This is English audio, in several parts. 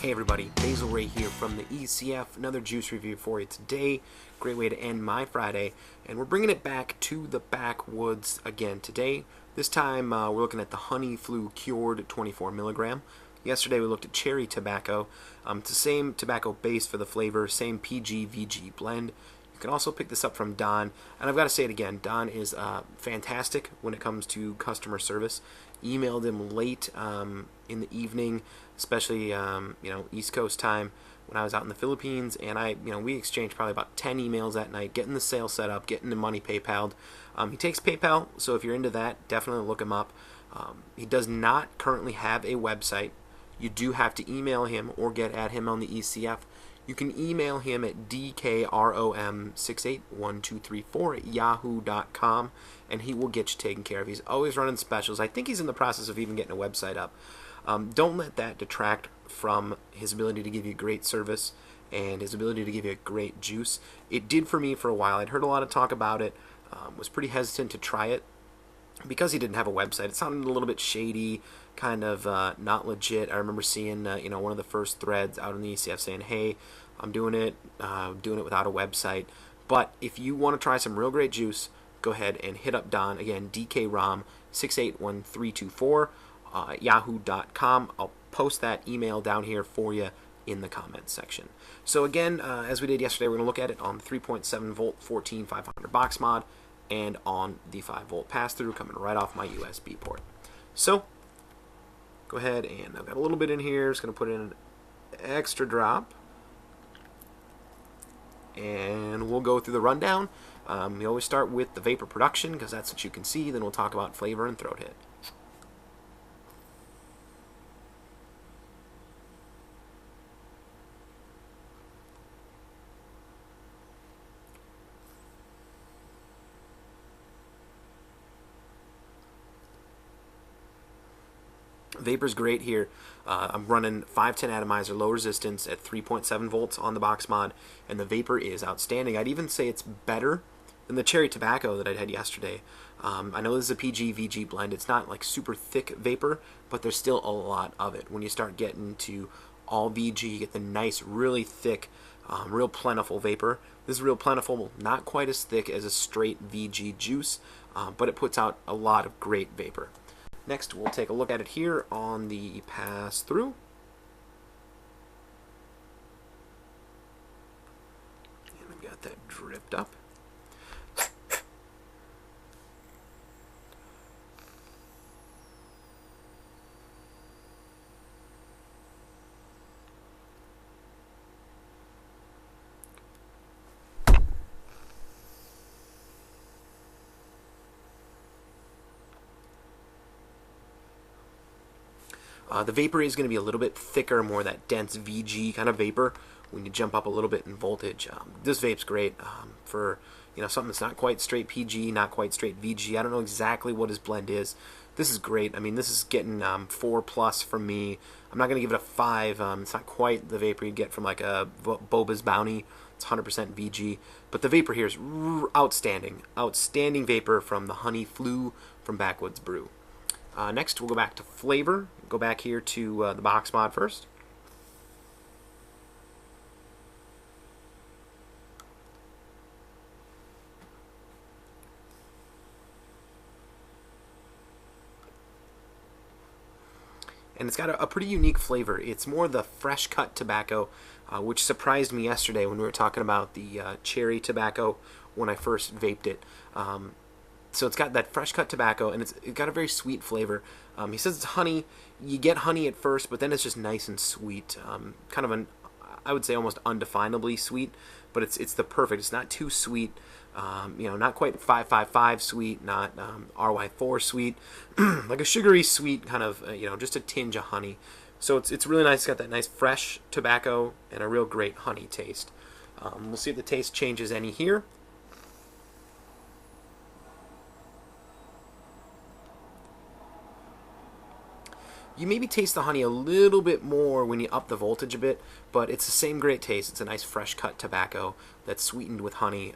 Hey everybody, Basilray here from the ECF. Another juice review for you today. Great way to end my Friday. And we're bringing it back to the backwoods again today. This time we're looking at the Honey Flue Cured 24 milligram. Yesterday we looked at cherry tobacco. It's the same tobacco base for the flavor, same PG-VG blend. You can also pick this up from Don, and I've got to say it again, Don is fantastic when it comes to customer service. Emailed him late in the evening, especially East Coast time when I was out in the Philippines, and we exchanged probably about 10 emails that night, getting the sale set up, getting the money PayPal'd. He takes PayPal, so if you're into that, definitely look him up. He does not currently have a website. You do have to email him or get at him on the ECF. You can email him at dkrom681234@yahoo.com, and he will get you taken care of. He's always running specials. I think he's in the process of even getting a website up. Don't let that detract from his ability to give you great service and his ability to give you a great juice. It did for me for a while. I'd heard a lot of talk about it, was pretty hesitant to try it because he didn't have a website. It sounded a little bit shady, kind of not legit. I remember seeing one of the first threads out in the ECF saying, "Hey, I'm doing it without a website." But if you want to try some real great juice, go ahead and hit up Don again, dkrom681324 yahoo.com. I'll post that email down here for you in the comments section. So again, as we did yesterday, we're going to look at it on the 3.7 volt 14500 box mod and on the 5 volt pass-through coming right off my USB port. So go ahead, and I've got a little bit in here. Just going to put in an extra drop, and we'll go through the rundown. We always start with the vapor production because that's what you can see. Then we'll talk about flavor and throat hit. Vapor's great here. I'm running 510 atomizer low resistance at 3.7 volts on the box mod, and the vapor is outstanding. I'd even say it's better than the cherry tobacco that I had yesterday. I know this is a PG-VG blend. It's not like super thick vapor, but there's still a lot of it. When you start getting to all VG, you get the nice, really thick, real plentiful vapor. This is real plentiful, not quite as thick as a straight VG juice, but it puts out a lot of great vapor. Next, we'll take a look at it here on the pass-through. And I've got that dripped up. The vapor is going to be a little bit thicker, more that dense VG kind of vapor when you jump up a little bit in voltage. This vape's great for something that's not quite straight PG, not quite straight VG. I don't know exactly what his blend is. This is great. I mean, this is getting 4+ from me. I'm not going to give it a 5. It's not quite the vapor you'd get from like a Boba's Bounty. It's 100% VG, but the vapor here is outstanding. Outstanding vapor from the Honey Flue from Backwoods Brew. Next, we'll go back to flavor. Go back here to the box mod first. And it's got a pretty unique flavor. It's more the fresh cut tobacco, which surprised me yesterday when we were talking about the cherry tobacco when I first vaped it. So it's got that fresh cut tobacco, and it's got a very sweet flavor. He says it's honey. You get honey at first, but then it's just nice and sweet. Kind of I would say almost undefinably sweet, but it's the perfect. It's not too sweet. Not quite 555 sweet, not RY4 sweet, like a sugary sweet kind of, just a tinge of honey. So it's really nice. It's got that nice fresh tobacco and a real great honey taste. We'll see if the taste changes any here. You maybe taste the honey a little bit more when you up the voltage a bit, but it's the same great taste. It's a nice fresh cut tobacco that's sweetened with honey.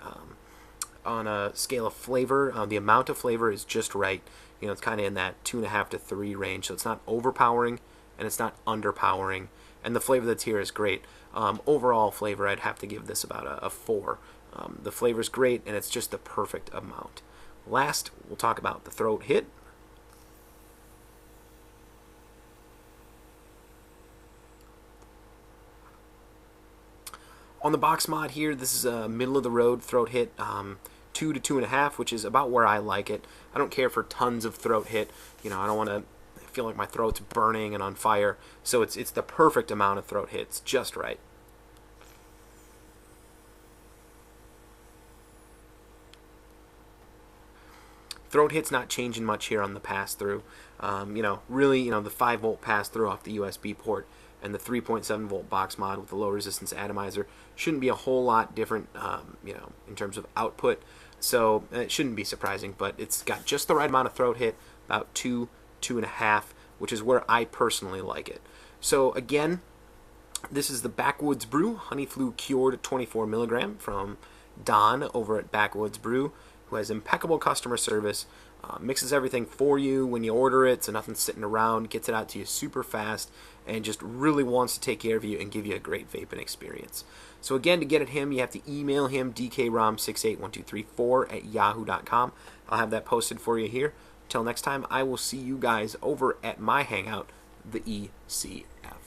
On a scale of flavor, the amount of flavor is just right. It's kind of in that 2.5 to 3 range, so it's not overpowering and it's not underpowering. and the flavor that's here is great. Overall flavor, I'd have to give this about a 4. The flavor's great, and it's just the perfect amount. Last, we'll talk about the throat hit. On the box mod here, this is a middle-of-the-road throat hit, 2 to 2.5, which is about where I like it. I don't care for tons of throat hit. You know, I don't want to feel like my throat's burning and on fire. So it's the perfect amount of throat hits, just right. Throat hit's not changing much here on the pass-through. You know, really, you know, the 5-volt pass-through off the USB port and the 3.7-volt box mod with the low resistance atomizer shouldn't be a whole lot different, you know, in terms of output. So it shouldn't be surprising, but it's got just the right amount of throat hit, about 2.5, which is where I personally like it. So again, this is the Backwoods Brew Honey Flue Cured 24 milligram from Don over at Backwoods Brew, who has impeccable customer service, mixes everything for you when you order it, so nothing's sitting around, gets it out to you super fast, and just really wants to take care of you and give you a great vaping experience. So again, to get at him, you have to email him dkrom681234@yahoo.com. I'll have that posted for you here. Until next time, I will see you guys over at my hangout, the ECF.